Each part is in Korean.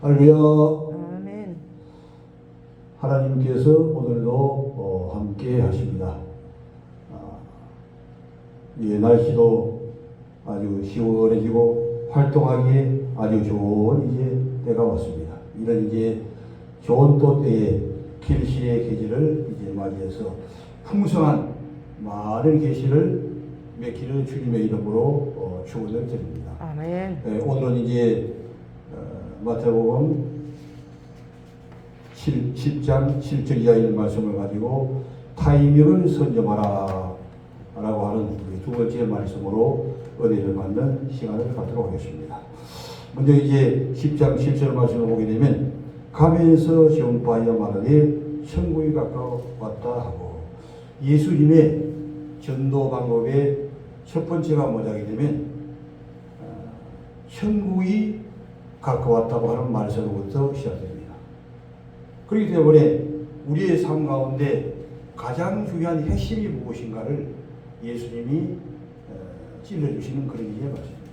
할렐루야. 아멘. 하나님께서 오늘도 함께 하십니다. 날씨도 아주 시원해지고 활동하기에 아주 좋은 이제 때가 왔습니다. 이런 이제 좋은 또 때에 계시의 계절을 이제 맞이해서 풍성한 많은 계시를 맺기를 주님의 이름으로 축원을 드립니다. 아멘. 오늘은 이제 마태복음 10장 7절 이하의 말씀을 가지고 타이밍을 선점하라 라고 하는 우리 두 번째 말씀으로 은혜를 받는 시간을 갖도록 하겠습니다. 먼저 이제 10장 7절 말씀을 보게 되면 가면서 전파하여 말하되 천국이 가까웠다 하고, 예수님의 전도 방법의 첫 번째가 뭐냐게 되면 천국이 가까웠다고 하는 말씀으로부터 시작됩니다. 그렇기 때문에 우리의 삶 가운데 가장 중요한 핵심이 무엇인가를 예수님이 찔러주시는 그런 일의 말씀입니다.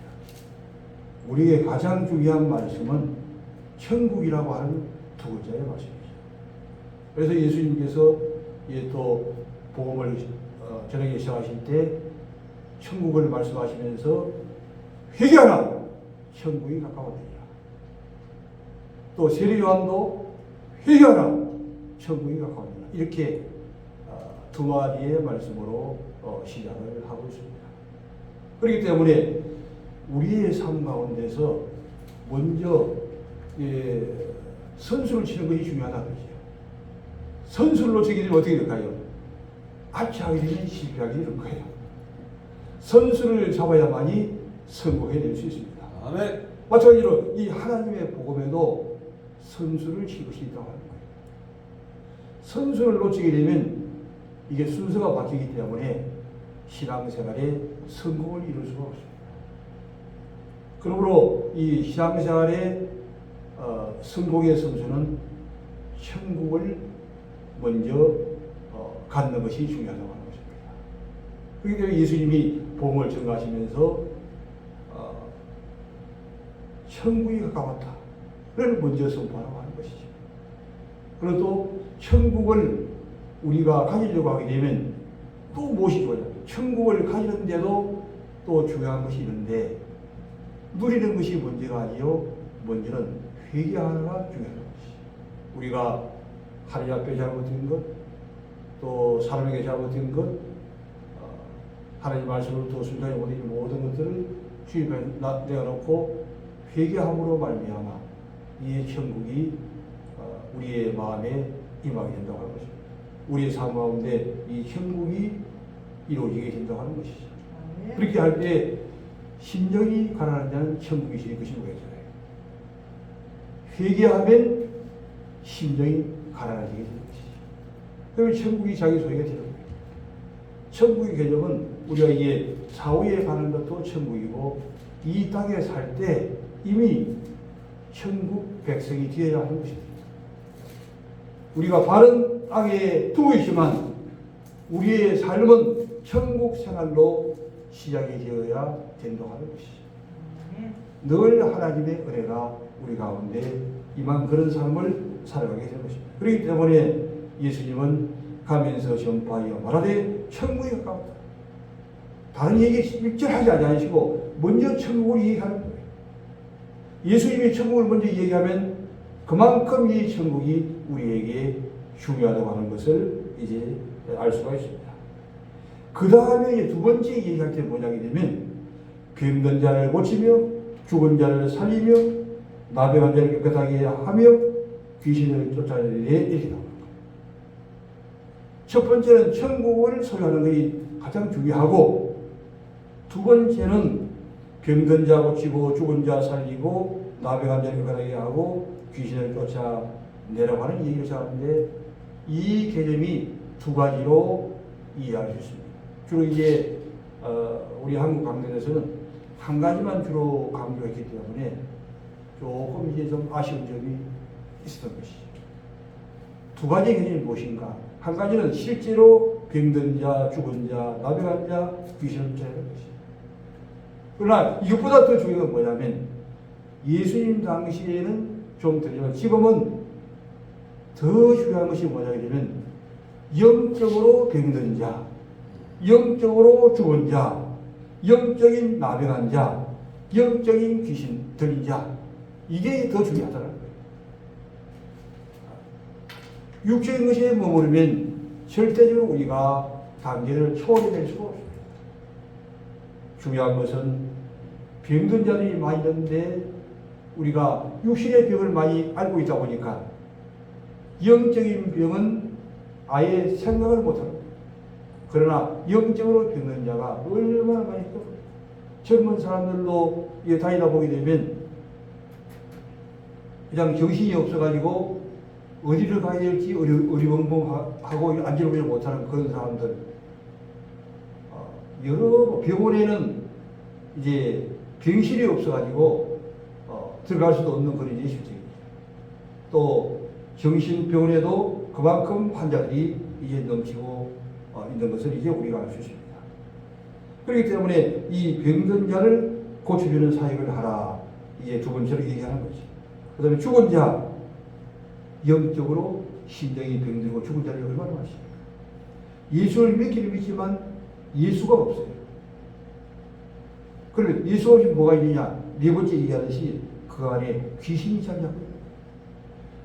우리의 가장 중요한 말씀은 천국이라고 하는 두 글자의 말씀이죠. 그래서 예수님께서 또 복음을 전하기 시작하실 때 천국을 말씀하시면서 회개하라, 천국이 가까워되리라. 또 세례 요한도 회개하라, 천국이 가까워되리라. 이렇게 두 마디의 말씀으로 시작을 하고 있습니다. 그렇기 때문에 우리의 삶 가운데서 먼저 선수를 치는 것이 중요하다는 거죠. 선수를 놓치게 되면 어떻게 될까요? 아치하게 되면 실패하게 될 거예요. 선수를 잡아야만이 성공해낼 수 있습니다. 아멘. 마찬가지로 이 하나님의 복음에도 선수를 칠 것이 있다고 하는 거예요. 선수를 놓치게 되면 이게 순서가 바뀌기 때문에 신앙생활에 성공을 이룰 수가 없습니다. 그러므로 이 신앙생활의 성공의 선수는 천국을 먼저 갖는 것이 중요하다고 하는 것입니다. 그렇기 때문에 예수님이 복음을 전가하시면서 천국이 가까웠다 를 먼저 선포하라고 하는 것이죠. 그리고 또 천국을 우리가 가지려고 하게 되면 또 무엇이 좋아요? 천국을 가지는데도 또 중요한 것이 있는데, 누리는 것이 문제가 아니요, 먼저는 회개하느라 중요한 것이죠. 우리가 하나님 앞에 잘못된 것, 또 사람에게 잘못된 것, 하나님 말씀으로부터 순종하지 못한 모든 것들을 주님에 내어놓고 회개함으로 말미암아 이 천국이 우리의 마음에 임하게 된다고 하는 것입니다. 우리의 삶 가운데 이 천국이 이루어지게 된다고 하는 것이죠. 그렇게 할 때 심령이 가난한 자는 천국이 있을 것이 뭐겠어요? 회개하면 심령이 가난해지게 되는 것이죠. 그러면 천국이 자기 소유가 되는 거예요. 천국의 개념은 우리가 이게 사후에 가는 것도 천국이고, 이 땅에 살 때 이미 천국 백성이 되어야 하는 것입니다. 우리가 바른 땅에 두고 있지만 우리의 삶은 천국 생활로 시작이 되어야 된다고 하는 것이죠. 늘 하나님의 은혜가 우리 가운데 임한 그런 삶을 살아가게 되는 것입니다. 그렇기 때문에 예수님은 가면서 전파하여 말하되 천국이 가까웠다. 다른 얘기 일절하지 않으시고 먼저 천국을 얘기하는 거예요. 예수님이 천국을 먼저 얘기하면 그만큼 이 천국이 우리에게 중요하다고 하는 것을 이제 알 수가 있습니다. 그 다음에 두 번째 얘기할 때 뭐냐게 되면 병든 자를 고치며 죽은 자를 살리며 나병한 자를 깨끗하게 하며 귀신을 쫓아내리래, 이렇게 나옵니다. 첫 번째는 천국을 소유하는 것이 가장 중요하고, 두 번째는 병든 자 고치고 죽은 자 살리고 나병한 자를 깨끗하게 하고 귀신을 쫓아내라고 하는 얘기를 하는데, 이 개념이 두 가지로 이해할 수 있습니다. 주로 이제 우리 한국 강단에서는 한 가지만 주로 강조했기 때문에 조금 이제 좀 아쉬운 점이 있었던 것이죠. 두 가지 개념이 무엇인가? 한 가지는 실제로 병든 자, 죽은 자, 나병한 자, 귀신을 쫓아내는 것이죠. 그러나 이것보다 더 중요한 건 뭐냐면, 예수님 당시에는 좀 들리지만 지금은 더 중요한 것이 뭐냐 하면 영적으로 병든 자, 영적으로 죽은 자, 영적인 나병한 자, 영적인 귀신 들린 자, 이게 더 중요하다는 거예요. 육체인 것에 머무르면 절대적으로 우리가 단계를 초월해낼 수가 없습니다. 중요한 것은 병든 자들이 많이 있는데 우리가 육신의 병을 많이 알고 있다 보니까 영적인 병은 아예 생각을 못합니다. 그러나 영적으로 병든 자가 얼마나 많이 있고 젊은 사람들도 다니다 보게 되면 그냥 정신이 없어가지고 어디를 가야 될지 어리벙벙하고 안절부절 못하는 그런 사람들, 여러 병원에는 이제 병실이 없어가지고 들어갈 수도 없는 그런 예술적입니다. 또 정신병원에도 그만큼 환자들이 이제 넘치고 있는 것을 이제 우리가 알 수 있습니다. 그렇기 때문에 이 병든 자를 고쳐주는 사역을 하라. 이제 두 번째로 얘기하는 거지. 그 다음에 죽은 자, 영적으로 심정이 병들고 죽은 자를 얼마나 많습니까? 예수를 믿기는 믿지만 예수가 없어요. 그러면 예수 없이 뭐가 있느냐? 네 번째 얘기하듯이 그 안에 귀신이 자리 잡고 있어요.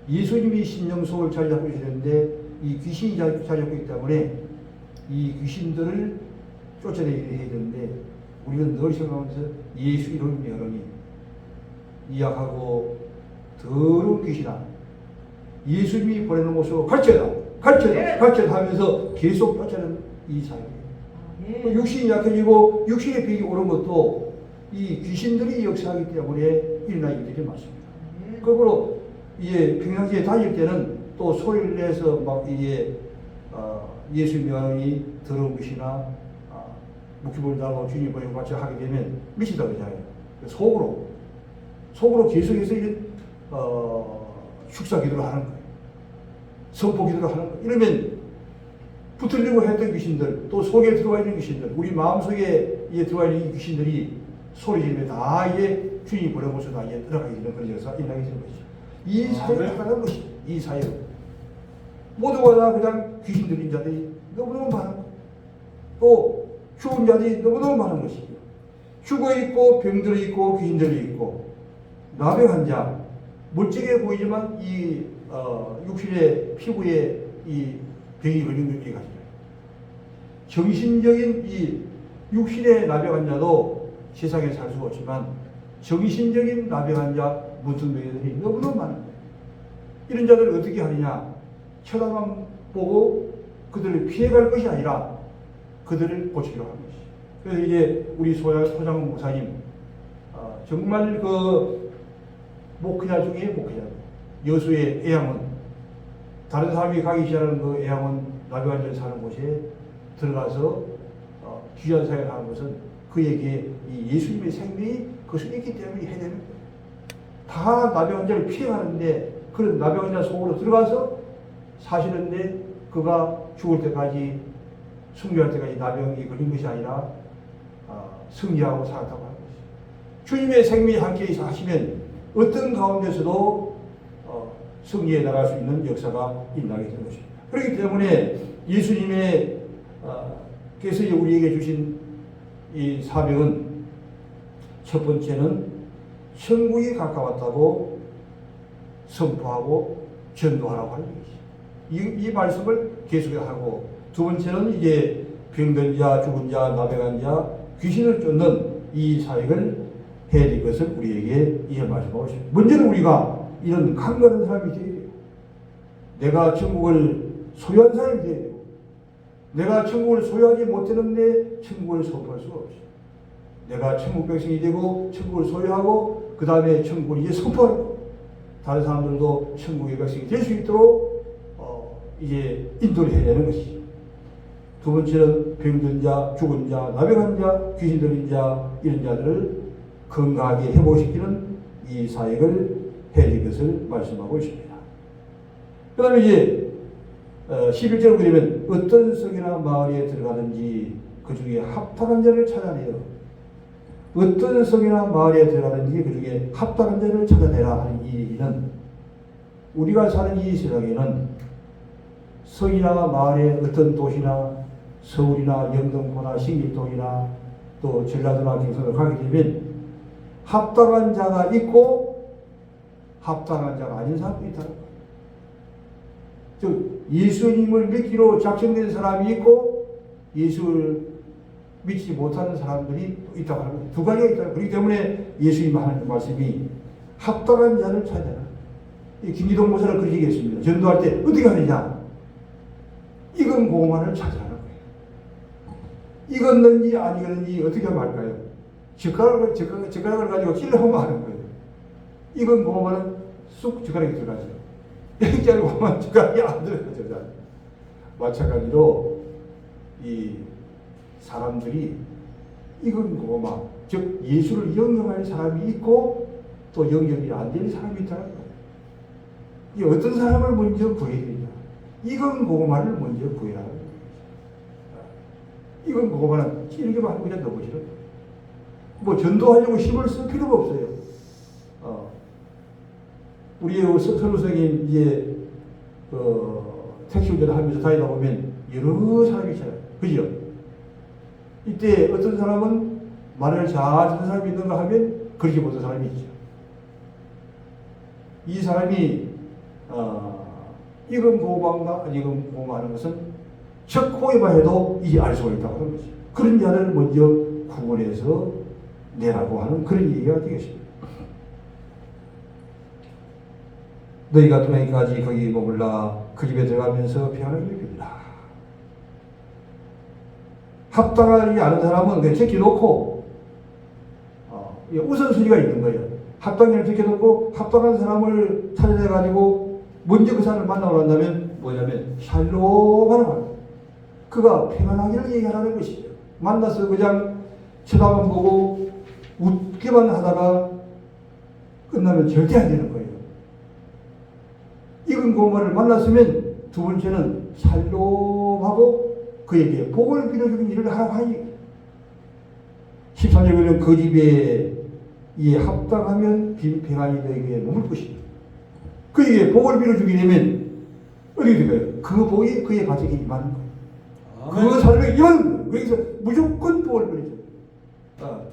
예수님이 신령속을 자리 잡고 계시는데 이 귀신이 자리 잡고 있기 때문에 이 귀신들을 쫓아내야 되는데 우리는 늘 생각하면서 예수 이름 명하니 이약하고 더러운 귀신아, 예수님이 보내는 곳으로 가르쳐라 하면서 계속 쫓아내는 이 사역이에요. 육신이 약해지고 육신의 병이 오는 것도 이 귀신들이 역사하기 때문에 일어나는 일들이 많습니다. 거꾸로 이제 평상시에 다닐 때는 또 소리를 내서 막 이제 예수 명하니 더러운 것이나 묵히불 달고 주님 보내고 같이 하게 되면 미치다 그러잖아요. 속으로 계속해서 축사 기도를 하는 거예요. 선포 기도를 하는 거예요. 이러면 붙으려고 했던 귀신들, 또 속에 들어와 있는 귀신들, 우리 마음속에 들어와 있는 이 귀신들이 소리 지르면 다 이제 주님이 보내고서 다 이제 들어가게 되는 그런 역사가 일어나게 되는 것이죠. 이 사역을 하는 것이, 이 사역. 모두가 다 그냥 귀신 들린 자들이 너무너무 많은 거예요. 또 죽은 자들이 너무너무 많은 것이죠. 죽어있고 병들어 있고 귀신들이 있고 나병한 자, 멋지게 보이지만 이 육신의 피부에 이 병이 걸린 것이 가지고 정신적인 이 육신의 나병한 자도 세상에 살 수가 없지만 정신적인 나병한 자 문둥병들이 너무너무 많은 거예요. 이런 자들을 어떻게 하느냐? 쳐다만 보고 그들을 피해갈 것이 아니라 그들을 고치려고 하는 것이죠. 그래서 이제 우리 소장훈 목사님 정말 그 목회자 중에 목회자, 여수의 애양원, 다른 사람이 가기 싫어하는 그 애양원 나병환자를 사는 곳에 들어가서 귀한 사역을 하는 것은 그에게 이 예수님의 생명이 그것을 있기 때문에 해야 되는 거예요. 다 나병환자를 피해가는데 그런 나병환자 속으로 들어가서 사시는데 그가 죽을 때까지 승리할 때까지 나병이 걸린 것이 아니라 승리하고 살았다고 하는 것이죠. 주님의 생명이 함께 있어 하시면 어떤 가운데서도 승리에 나갈 수 있는 역사가 일어나게 되는 것입니다. 그렇기 때문에 예수님의 께서 우리에게 주신 이 사명은 첫 번째는 천국이 가까웠다고 선포하고 전도하라고 하는 것이죠. 이 말씀을 계속하고, 두 번째는 이제 병든 자, 죽은 자, 나병한 자, 귀신을 쫓는 이 사역을 해야 될 것을 우리에게 이제 말씀하고 있습니다. 먼저는 우리가 이런 강건한 사람이 되어야 돼요. 내가 천국을 소유한 사람이 되어야 돼요. 내가 천국을 소유하지 못했는데 천국을 선포할 수가 없어요. 내가 천국 백성이 되고 천국을 소유하고 그 다음에 천국을 이제 선포하고 다른 사람들도 천국의 백성이 될 수 있도록 이제 인도를 해야 되는 것이죠. 두 번째는 병든 자, 죽은 자, 나병한 자, 귀신 들린 자, 이런 자들을 건강하게 회복시키는 이 사역을 해야 될 것을 말씀하고 있습니다. 그 다음에 이제 11절을 보게 되면 어떤 성이나 마을에 들어가든지 그 중에 합당한 자를 찾아내어 어떤 성이나 마을에 들어가든지 그중에 합당한 자를 찾아내라 하는 이 얘기는 우리가 사는 이 세상에는 성이나 마을에 어떤 도시나 서울이나 영등포나 신길동이나 또 전라도나 경상도를 가게 되면 합당한 자가 있고 합당한 자가 아닌 사람도 있다는 거예요. 즉 예수님을 믿기로 작정된 사람이 있고 예수를 믿지 못하는 사람들이 있다고 하는 거예요. 두 가지가 있다. 그렇기 때문에 예수님 하는 말씀이 합당한 자를 찾아라. 김기동 목사는 그렇게 얘기했습니다. 전도할 때 어떻게 하느냐? 익은 고구마를 찾아라는 거예요. 익었는지 안 익었는지 어떻게 하면 할까요? 젓가락을 가지고 찔러보면 하는 거예요. 익은 고구마는 쑥 젓가락이 들어가죠. 익지 않은 고구마는 젓가락이 안 들어가죠. 마찬가지로 이 사람들이 익은 고구마, 즉 예수를 영접할 사람이 있고 또 영접이 안 되는 사람이 있다는 거예요. 이 어떤 사람을 먼저 구해야 되냐? 익은 고구마를 먼저 구해라. 익은 고구마는 찌르기만 하고 그냥 너무 싫어요. 뭐 전도하려고 힘을 쓸 필요가 없어요. 우리 선우생님 이제 택시 운전하면서 다니다 보면 여러 사람이 있잖아요. 그죠? 이때 어떤 사람은 말을 잘 듣는 사람이 있는가 하면 그렇게 못하는 사람이 있죠. 이 사람이 익은 고구마인가 안 익은 고구마 하는 것은 첫 호에만 해도 이게 알 수가 있다고 하는 거죠. 그런 자를 먼저 구분해서 내라고 하는 그런 얘기가 되겠습니다. 너희가 도내기까지 거기 머물라 그 집에 들어가면서 평안을 누리라. 합당하지 않은 사람은 그냥 제껴놓고 우선순위가 있는 거예요. 합당을 제껴놓고 합당한 사람을 찾아내가지고 먼저 그 사람을 만나고 난다면 뭐냐면 샬롬하는 말. 그가 평안하기를 얘기하라는 것이죠. 만나서 그냥 쳐다만 보고 웃기만 하다가 끝나면 절대 안 되는 거예요. 익은 고구마를 만났으면 두 번째는 샬롬하고 그에게 복을 빌어주는 일을 하라고 하니 13절에 보면 그 집에 이 합당하면 평안이 너에게 머물 것이다. 그에게 복을 빌어주게 되면 어떻게 될까요? 그 복이 그의 가정에 임하는 거예요. 그 삶에 임하는 거예요. 그래서 무조건 복을 빌어줘.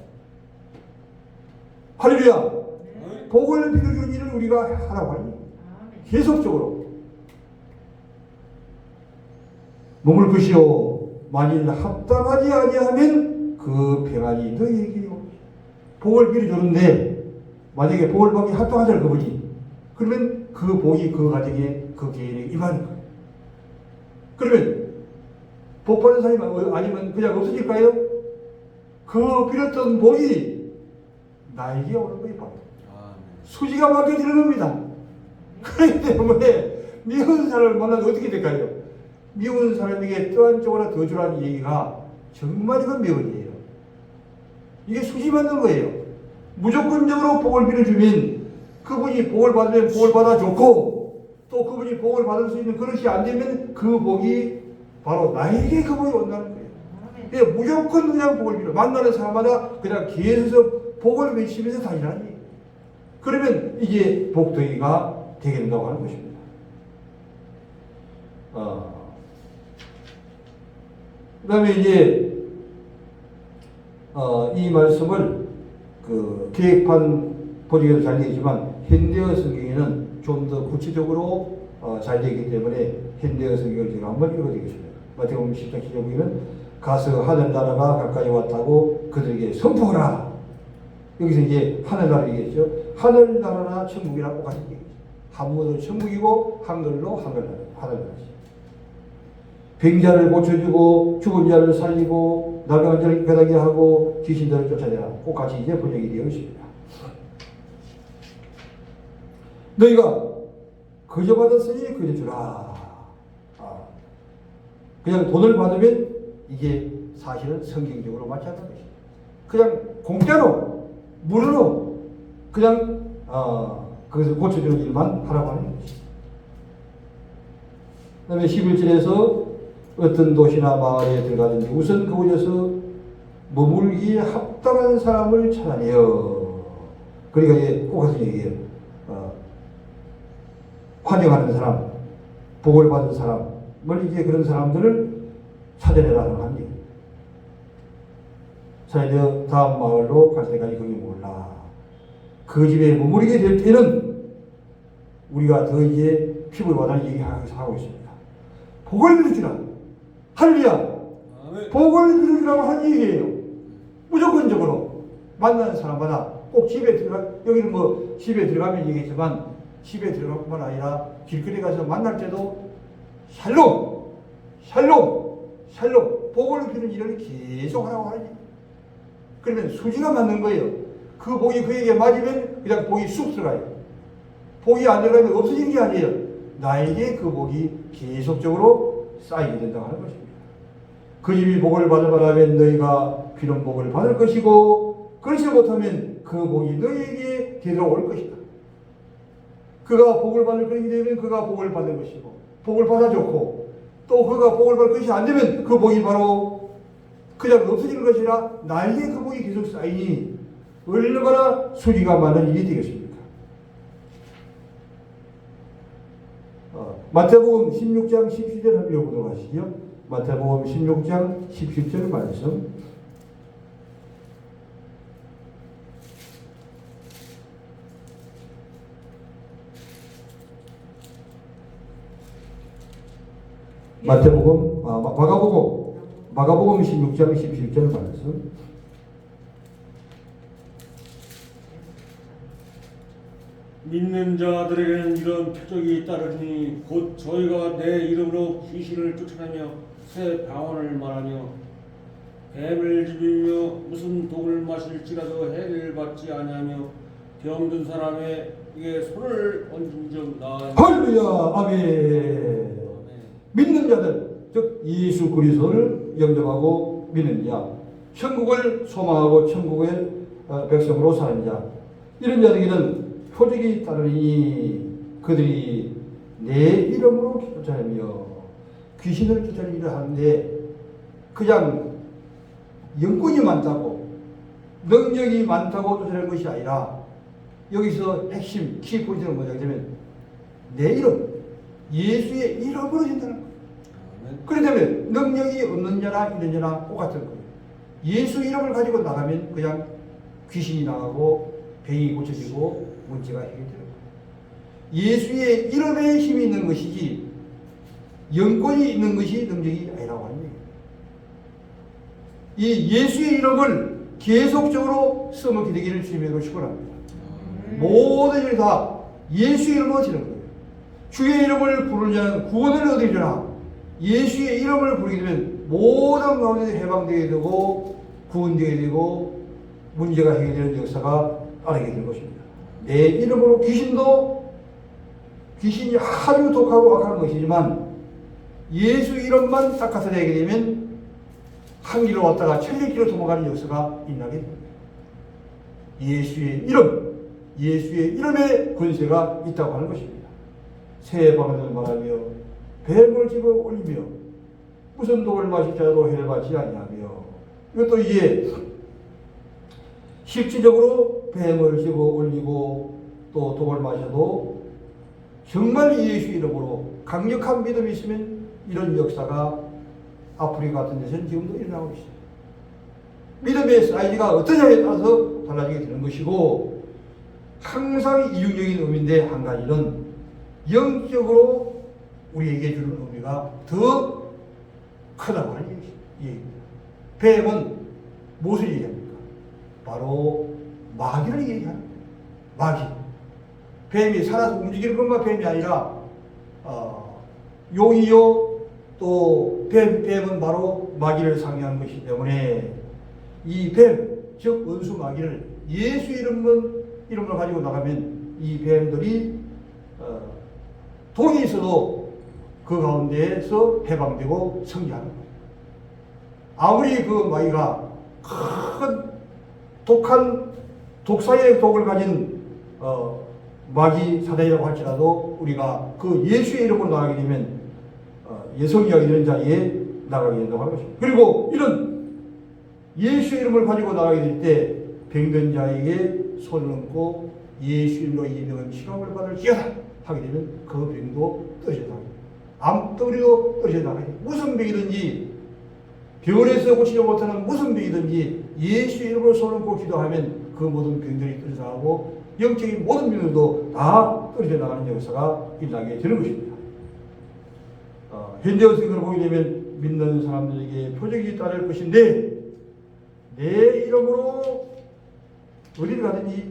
할렐루야. 네. 복을 빌어주는 일을 우리가 하라고 하니 계속적으로 머물 것이요 만일 합당하지 아니하면 그 평안이 너희에게 복을 빌어주는데 만약에 복을 받기 합당하지 않을 그분이 그러면 그 복이 그 가정에 그 개인에게 임하는 거예요. 그러면 복 받는 사람이 아니면 그냥 없어질까요? 그 빌었던 복이 나에게 오는 거예요. 수지가 바뀌어지는 겁니다. 그렇기 때문에 미운 사람을 만나도 어떻게 될까요? 미운 사람에게 떠한 쪽으로 더 주라는 얘기가 정말 이건 미운이에요. 이게 수지 받는 거예요. 무조건적으로 복을 빌어주면 그분이 복을 받으면 복을 받아 좋고 또 그분이 복을 받을 수 있는 그릇이 안 되면 그 복이 바로 나에게 그 복이 온다는 거예요. 그러니까 무조건 그냥 복을 빌어. 만나는 사람마다 그냥 계속 복을 외치면서 다니라는 얘기예요. 그러면 이게 복덩이가 되게 된다고 하는 것입니다. 그 다음에 이제 이 말씀을 그 계획판 보기에도 잘 되지만 현대어 성경에는 좀 더 구체적으로 잘 되기 때문에 현대어 성경을 제가 한번 읽어드리겠습니다. 마태복음 10장 7절 보면 가서 하늘나라가 가까이 왔다고 그들에게 선포하라. 여기서 이제 하늘나라이겠죠. 하늘나라나 천국이랑 똑같은 얘기죠. 한문으로 천국이고 한글로 하늘나라지. 병자를 고쳐주고 죽은 자를 살리고 나병한 자를 깨닫게 하고 귀신들을 쫓아내라. 꼭 같이 이제 번역이 되어 있습니다. 너희가 거저 받았으니 거저 주라. 그냥 돈을 받으면 이게 사실은 성경적으로 맞지 않는 것입니다. 그냥 공짜로 무료로 그냥 그것을 고쳐주는 일만 하라고 하는 것입니다. 그 다음에 11절에서 어떤 도시나 마을에 들어가든지 우선 그곳에서 머물기에 합당한 사람을 찾아내어. 그러니까 이게 꼭 가서 얘기해요. 환영하는 사람, 복을 받은 사람을 이제 그런 사람들을 찾아내라는 거 아니에요. 자, 이제 다음 마을로 갈 때까지 거기 몰라. 그 집에 머무르게 될 때는 우리가 더 이제 피부에 와닿는 얘기하고 있습니다. 복을 누리라. 할렐루야. 복을 누리라고 한 얘기예요. 무조건적으로 만나는 사람마다 꼭 집에 여기는 뭐 집에 들어가면 얘기했지만 집에 들어갈 뿐만 아니라 길거리 가서 만날 때도 샬롬, 샬롬, 샬롬 복을 누리는 일을 계속 하라고 하니. 그러면 수지가 맞는 거예요. 그 복이 그에게 맞으면 그냥 복이 쑥 들어가요. 복이 안 들어가면 없어지는 게 아니에요. 나에게 그 복이 계속적으로 쌓이게 된다고 하는 것입니다. 그 집이 복을 받을 바라면 너희가 필요한 복을 받을 것이고 그렇지 못하면 그 복이 너희에게 되돌아올 것이다. 그가 복을 받을 것이 되면 그가 복을 받을 것이고 복을 받아줬고 또 그가 복을 받을 것이 안 되면 그 복이 바로 그냥 없어지는 것이라 나에게 그 복이 계속 쌓이니 얼마나 수리가 많은 일이 되겠습니까? 마태복음 16장 17절 한번 읽어보도록 하시죠. 마태복음 16장 17절 말씀. 마태복음, 마가복음 16장 17절 말씀. 믿는 자들에게는 이런 표적이 따르니 곧 저희가 내 이름으로 귀신을 쫓아내며 새 방언을 말하며 뱀을 집이며 무슨 독을 마실지라도 해를 받지 아니하며 병든 사람에게 손을 얹은 적 나으니. 할렐루야. 아멘. 믿는 자들, 즉 예수 그리스도를 영접하고 믿는 자, 천국을 소망하고 천국의 백성으로 사는 자, 이런 자들에게는 표적이 따르니 그들이 내 이름으로 쫓아내며 귀신을 쫓아내기를 하는데 그냥 영권이 많다고 능력이 많다고 쫓아내는 것이 아니라 여기서 핵심 키포인트는 뭐냐면 내 이름, 예수의 이름으로 된다는 거예요. 그렇다면 능력이 없는 자나 있는 자나 똑같은 거예요. 예수 이름을 가지고 나가면 그냥 귀신이 나가고 병이 고쳐지고 문제가 해결되는 거예요. 예수의 이름에 힘이 있는 것이지 영권이 있는 것이 능력이 아니라고 하는 거예요. 이 예수의 이름을 계속적으로 써먹게 되기를 주님으로 축원합니다. 모든 일이 다 예수의 이름으로 되는 거예요. 주의 이름을 부르는 자는 구원을 얻으리라. 예수의 이름을 부르게 되면 모든 가운데 해방되게 되고 구원되게 되고 문제가 해결되는 역사가 따르게 될 것입니다. 내 이름으로 귀신이 아주 독하고 악한 것이지만 예수 이름만 닦아서 되게 되면 한 길로 왔다가 천리길로 도망가는 역사가 일어나게 됩니다. 예수의 이름, 예수의 이름에 권세가 있다고 하는 것입니다. 새 방언을 말하며 뱀을 집어 올리며 무슨 독을 마실 자도 해를 받지 아니하며 이것도 이게 실질적으로 뱀을 집어 올리고 또 독을 마셔도 정말 예수 이름으로 강력한 믿음이 있으면 이런 역사가 아프리카 같은 데서는 지금도 일어나고 있어요. 믿음의 사이즈가 어떠냐에 따라서 달라지게 되는 것이고 항상 이중적인 의미인데 한 가지는 영적으로 우리에게 주는 의미가 더 크다고 하는 얘기입니다. 뱀은 무엇을 얘기합니까? 바로 마귀를 얘기하는 거예요. 마귀. 뱀이 살아서 움직이는 것만 뱀이 아니라 용이요 또 뱀은 바로 마귀를 상징하는 것이기 때문에 이 뱀, 즉 원수 마귀를 예수 이름으로 가지고 나가면 이 뱀들이 독이 있어도 그 가운데에서 해방되고 성장하는 거예요. 아무리 그 마귀가 큰 독한 독사의 독을 가진 마귀 사단이라고 할지라도 우리가 그 예수의 이름으로 나가게 되면 예성이와 이런 자리에 나가게 된다고 하는 것입니다. 그리고 이런 예수의 이름을 가지고 나가게 될 때 병든 자에게 손을 얹고 예수 이름으로 이 병은 치료를 받을지어다 하게 되면 그 병도 떨어져 나가게 됩니다. 암덩어리도 떨어져 나가게 됩니다. 무슨 병이든지 병원에서 고치지 못하는 무슨 병이든지 예수 이름으로 손을 얹고 기도하면 그 모든 병들이 떨어져 나가고 영적인 모든 병들도 다 떨어져 나가는 역사가 일어나게 되는 것입니다. 현대 성경을 보게 되면 믿는 사람들에게 표적이 따를 것인데 내 이름으로 어디를 가든지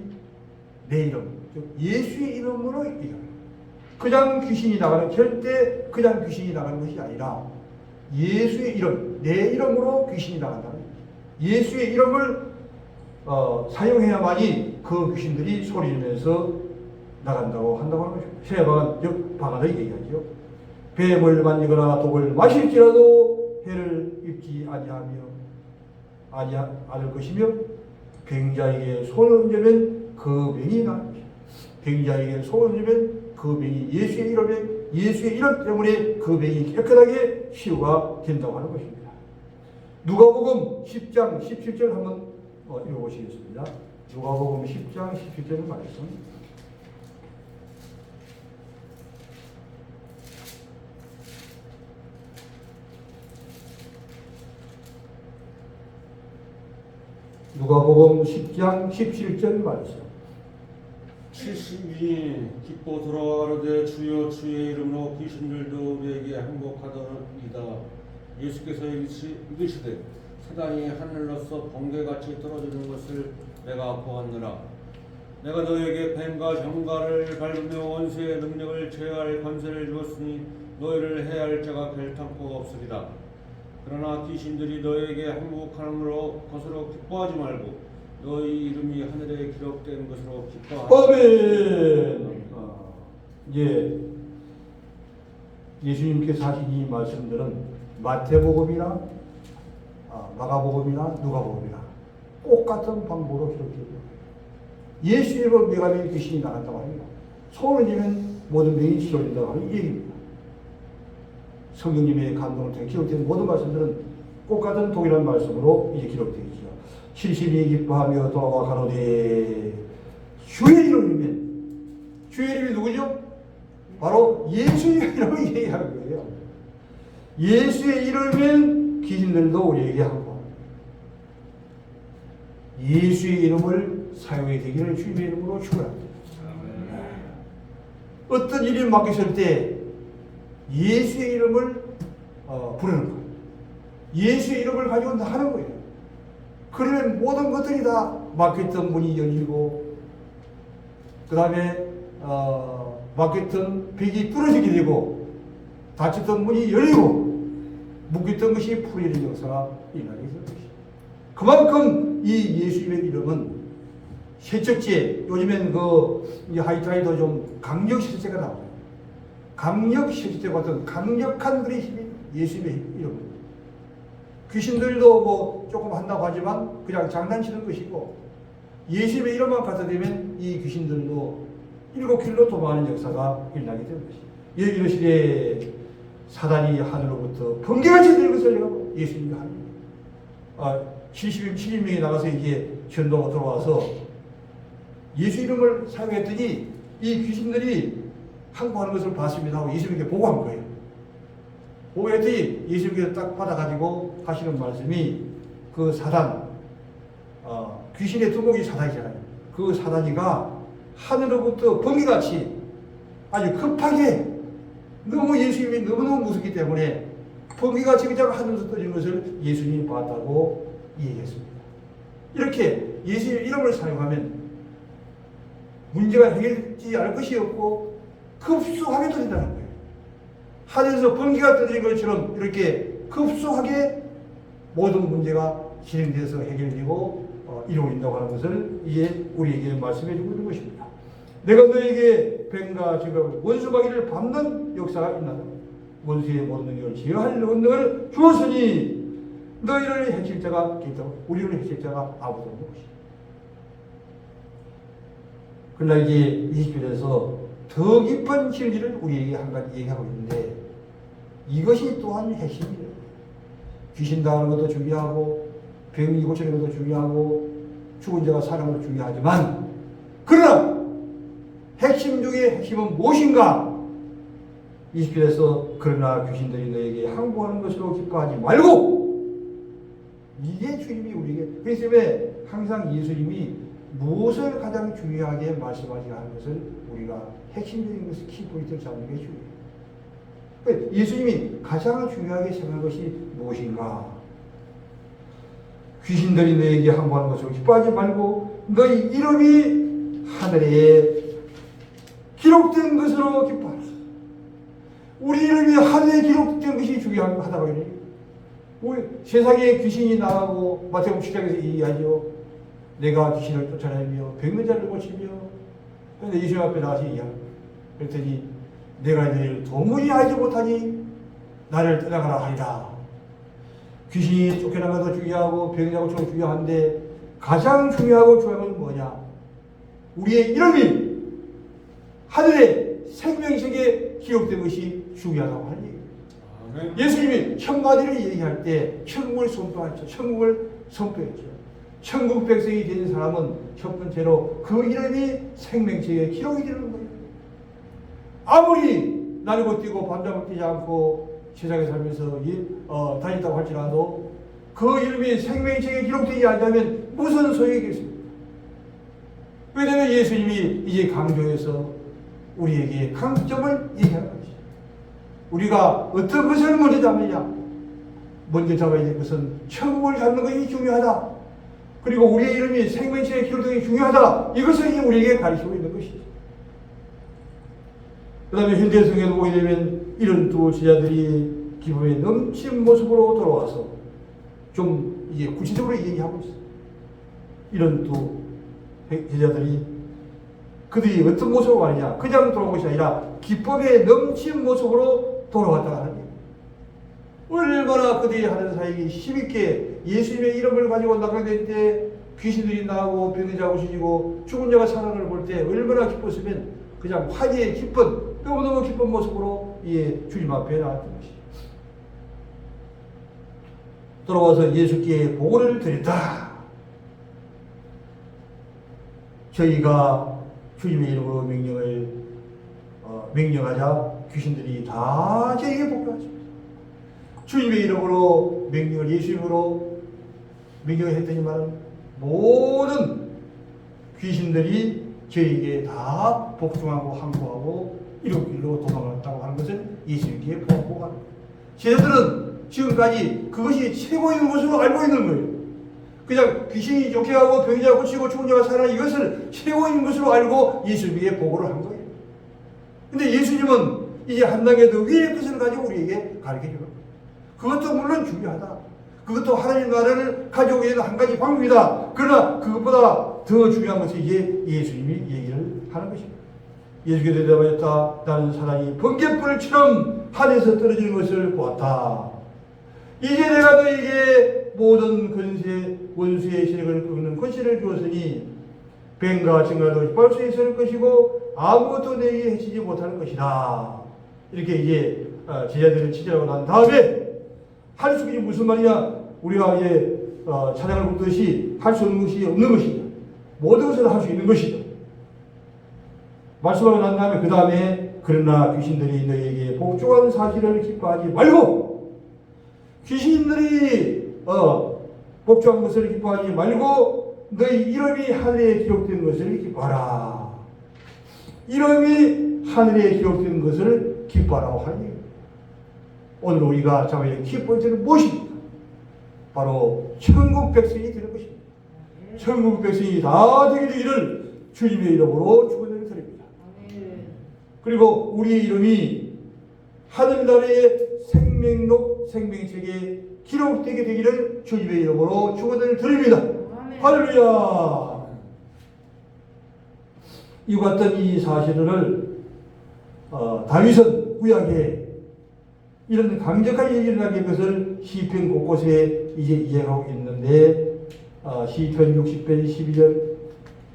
내 이름, 즉 예수의 이름으로 이겨라. 그냥 귀신이 나가는, 절대 그냥 귀신이 나가는 것이 아니라 예수의 이름, 내 이름으로 귀신이 나간다. 예수의 이름을 사용해야만이 그 귀신들이 소리 지르면서 나간다고 한다고 하는 것입니다. 세방은 즉 방언을 얘기하죠. 뱀을 만지거나 독을 마실지라도 해를 입지 않을 것이며 병자에게 손을 얹으면 그 병이 나는 것이다. 병자에게 손을 얹으면 그 병이 예수의 이름 때문에 그 병이 깨끗하게 치유가 된다고 하는 것입니다. 누가복음 10장 17절 한번 읽어보시겠습니다. 누가복음 10장 17절 말씀. 누가복음 10장 17절 말씀. 70인이 기뻐 돌아가로되 주여 주의 이름으로 귀신들도 우리에게 항복하더이다. 예수께서 이르시되 사단이 하늘로서 번개같이 떨어지는 것을 내가 보았느라. 내가 너에게 뱀과 정갈을 밟으며 원수의 능력을 제어할 권세를 주었으니 너희를 해할 자가 결탄코 없으리라. 그러나 귀신들이 너에게 항복하므로 것으로 기뻐하지 말고 너희 이름이 하늘에 기록된 것으로 기뻐하라. 아멘. 이제 예수님께서 하신 이 말씀들은 마태복음이나 마가복음이나 누가복음이나 똑같은 방법으로 기록되고 예수 이름으로 명하면 귀신이 나간다고 합니다. 손을 쥐면 모든 병이 치료된다고 하는 얘기입니다. 성경님의 감동을 통해 기록된 모든 말씀들은 똑같은 동일한 말씀으로 이제 기록되어 있죠. 70이 기뻐하며 돌아와 가로되 주의 이름이면, 주의 이름이 누구죠? 바로 예수의 이름을 얘기하는 거예요. 예수의 이름이면 귀신들도 우리에게 하고 예수의 이름을 사용해 되기를 주님의 이름으로 축원합니다. 어떤 일이 맡겼을 때 예수의 이름을 부르는 거예요. 예수의 이름을 가지고 하는 거예요. 그러면 모든 것들이 다 막혔던 문이 열리고 그 다음에 막혔던 벽이 뚫어지게 되고 닫혔던 문이 열리고 묶였던 것이 풀리는 역사가 일어나게 되는 것입니다. 그만큼 이 예수님의 이름은 세척제, 요즘엔 하이타이도 좀 강력 세척제가 나와요. 강력 세척제 같은 강력한 그런 힘이 예수님의 이름입니다. 귀신들도 조금 한다고 하지만 그냥 장난치는 것이고 예수님의 이름만 갖다 대면 이 귀신들도 7길로 도망하는 역사가 일어나게 되는 것입니다. 이르시되 사단이 하늘로부터 번개같이 내린 것을 내가 예수님이 하나님 70명이 나가서 이제 전도가 들어와서 예수 이름을 사용했더니 이 귀신들이 항복하는 것을 봤습니다 하고 예수님께 보고한 거예요. 보고했더니 예수님께서 딱 받아가지고 하시는 말씀이 그 사단, 귀신의 두목이 사단이잖아요. 그 사단이가 하늘로부터 번개같이 아주 급하게 너무 예수님이 너무너무 무섭기 때문에 번개같이 그냥 하늘에서 떨어지는 것을 예수님이 봤다고 얘기했습니다. 이렇게 예수님의 이름을 사용하면 문제가 해결되지 않을 것이 없고 급속하게 떨어진다는 거예요. 하늘에서 번개가 떨어진 것처럼 이렇게 급속하게 모든 문제가 진행돼서 해결되고 이루어진다고 하는 것을 이제 우리에게 말씀해 주고 있는 것입니다. 내가 너에게 뱀과 쥐가 원수마귀를 밟는 역사가 있나다. 원수의 모든 능력을 제어할 능력을 주었으니 너희를 해칠 자가 있다고. 우리를 해칠 자가 아무도 없는 것이다. 그러나 이제 20절에서 더 깊은 진리를 우리에게 한 가지 얘기하고 있는데 이것이 또한 핵심이에요. 귀신 당하는 것도 중요하고 병이 고치는 것도 중요하고 죽은 자가 살아나는 것도 중요하지만 그러나 핵심 중에 핵심은 무엇인가? 20절에서 그러나 귀신들이 너에게 항복하는 것으로 기뻐하지 말고, 이게 주님이 우리에게, 그래서 왜 항상 예수님이 무엇을 가장 중요하게 말씀하시게 하는 것을 우리가 핵심적인 것을 키포인트를 잡는 게 중요해요. 그러니까 예수님이 가장 중요하게 생각한 것이 무엇인가? 귀신들이 너에게 항복하는 것으로 기뻐하지 말고 너희 이름이 하늘에 기록된 것으로 기뻐하라. 우리 이름이 하늘에 기록된 것이 중요하다고 해요. 우리 세상에 귀신이 나가고 마태복음 7장에서 얘기하죠. 내가 귀신을 쫓아내며 병든 자를 고치며. 그런데 예수님 앞에 나가서 얘기하고 그랬더니 내가 너희를 도무지 알지 못하니 나를 떠나가라 하리라. 귀신이 쫓겨나가도 중요하고 병이라고 좀 중요한데 가장 중요하고 중요한 건 뭐냐? 우리의 이름이 하늘의 생명책에 기록된 것이 중요하다고 하는 얘기예요. 예수님이 천가지를 얘기할 때 천국을 선포했죠. 천국을 선포했죠. 천국 백성이 된 사람은 첫 번째로 그 이름이 생명책에 기록이 되는 거예요. 아무리 날고 뛰고 밤잠을 뛰지 않고 세상에 살면서 다녔다고 할지라도 그 이름이 생명책에 기록되지 않다면 무슨 소용이겠습니까? 왜냐하면 예수님이 이제 강조해서 우리에게 강점을 얘기하는 것이죠. 우리가 어떤 것을 먼저 잡느냐? 먼저 잡아야 될 것은 천국을 잡는 것이 중요하다. 그리고 우리의 이름이 생명책에 기록되는 것이 중요하다. 이것을 우리에게 가르치고 있는 것이죠. 그 다음에 현대성에도 보게 되면 이런 두 제자들이 기쁨에 넘친 모습으로 돌아와서 좀 이제 구체적으로 얘기하고 있어요. 이런 두 제자들이 그들이 어떤 모습으로 가느냐? 그냥 돌아온 것이 아니라 기쁨에 넘친 모습으로 돌아왔다고 하는 거예요. 얼마나 그들이 하는 사역이 힘있게 예수님의 이름을 가지고 나가게 될 때 귀신들이 나오고 병든 자가 고쳐지고 죽은 자가 살아나는 걸 볼 때 얼마나 기뻤으면 그냥 화제의 기쁜, 너무너무 기쁜 모습으로 주님 앞에 나왔던 것이죠. 돌아와서 예수께 보고를 드렸다. 저희가 주님의 이름으로 명령하자 귀신들이 다 저에게 복종하십니다. 주님의 이름으로 명령을 예수 이름으로 명령을 했더니만 모든 귀신들이 저에게 다 복종하고 항복하고 이런 길로 도망갔다고 하는 것을 예수님께 보고하는 거예요. 제자들은 지금까지 그것이 최고인 것으로 알고 있는 거예요. 그냥 귀신이 쫓겨가고 병이 자가 고치고 죽은 자가 살아나 이것을 최고인 것으로 알고 예수님에게 보고를 한 거예요. 근데 예수님은 이제 한 단계 더 위의 것을 가지고 우리에게 가르쳐 주는 거예요. 그것도 물론 중요하다. 그것도 하나님 나라를 가져오기 위한 한 가지 방법이다. 그러나 그것보다 더 중요한 것이 이제 예수님이 얘기를 하는 것입니다. 예수께서 대답하였다. 나는 사람이 번갯불처럼 하늘에서 떨어지는 것을 보았다. 이제 내가 너에게 모든 권세, 원수의 세력을 끄는 권세를 주었으니 뱀과 증가도 밟을 수 있을 것이고 아무것도 내게 해치지 못하는 것이다. 이렇게 이제 제자들을 지적하고 난 다음에 할 수 있는 무슨 말이냐? 우리가 이제 찬양을 부르듯이 할 수 없는 것이 없는 것이다. 모든 것을 할 수 있는 것이다. 말씀하고 난 다음에 그 다음에 그러나 귀신들이 너희에게 복종한 사실을 기뻐하지 말고 귀신들이 복종한 것을 기뻐하지 말고 너희 이름이 하늘에 기록된 것을 기뻐하라. 이름이 하늘에 기록된 것을 기뻐하라고 하니 오늘 우리가 잡아야 할 키포인트는 무엇입니까? 바로 천국 백성이 되는 것입니다. 천국 백성이 다 되게 되기를 주님의 이름으로 축원을 드립니다. 그리고 우리의 이름이 하늘나라의 생명록 생명책에 기록되게 되기를 주님의 이름으로 축원을 드립니다. 할렐루야. 이와 같은 이 사실을 다윗은 구약에 이런 강력한 얘기를 하게 것을 시편 곳곳에 이제 이해하고 있는데 시편 60편 12절,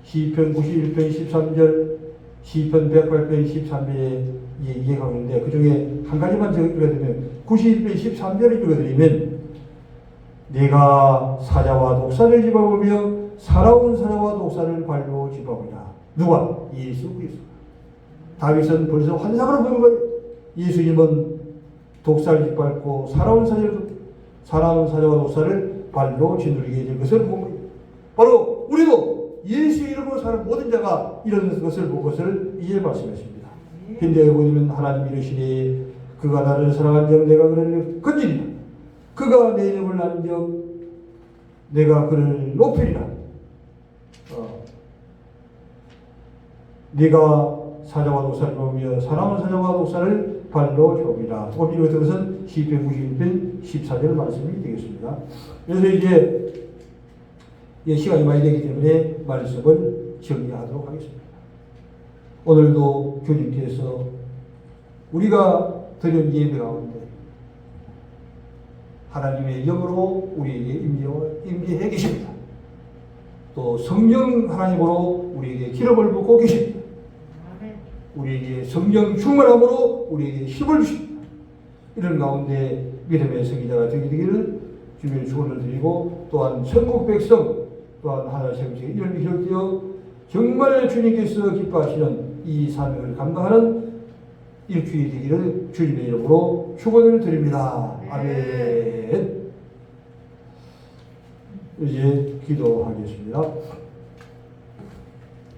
시편 91편 13절, 시편 108편 13절에 이해하고 있는데 그 중에 한 가지만 제가 읽어드리면 91편 13절을 읽어드리면 내가 사자와 독사를 집어보며 살아온 사자와 독사를 발로 집어보리라. 누가? 예수 그리스도. 다윗은 벌써 환상으로 본 거예요. 예수님은 독사를 짓밟고 살아온 사자와 독사를 발로 짓누르게 될 것을 본 거예요. 바로 우리도 예수 이름으로 사는 모든 자가 이런 것을 본 것을 이제 말씀했습니다. 근데 보면 하나님 이르시되 그가 나를 사랑한 적 내가 그를 건지리라. 그가 내 이름을 난 적 내가 그를 높이리라. 네가 사자와 독사를 보며 사나운 사자와 독사를 발로 접으리라. 조금 이것은 것은 시편 91편 14절 말씀이 되겠습니다. 그래서 이제 시간이 많이 되기 때문에 말씀을 정리하도록 하겠습니다. 오늘도 교님께서 우리가 드린 예배 가운데 하나님의 영으로 우리에게 임재해 계십니다. 또 성령 하나님으로 우리에게 기름을 붓고 계십니다. 우리에게 성령 충만함으로 우리에게 힘을 주십니다. 이런 가운데 믿음의 성기자가 되기를 주님의 축원을 드리고 또한 천국 백성 또한 하나의 생명체 이런 기록되어 정말 주님께서 기뻐하시는 이 사명을 감당하는 일주일이 되기를 주님의 이름으로 축원을 드립니다. 아멘. 이제 기도하겠습니다.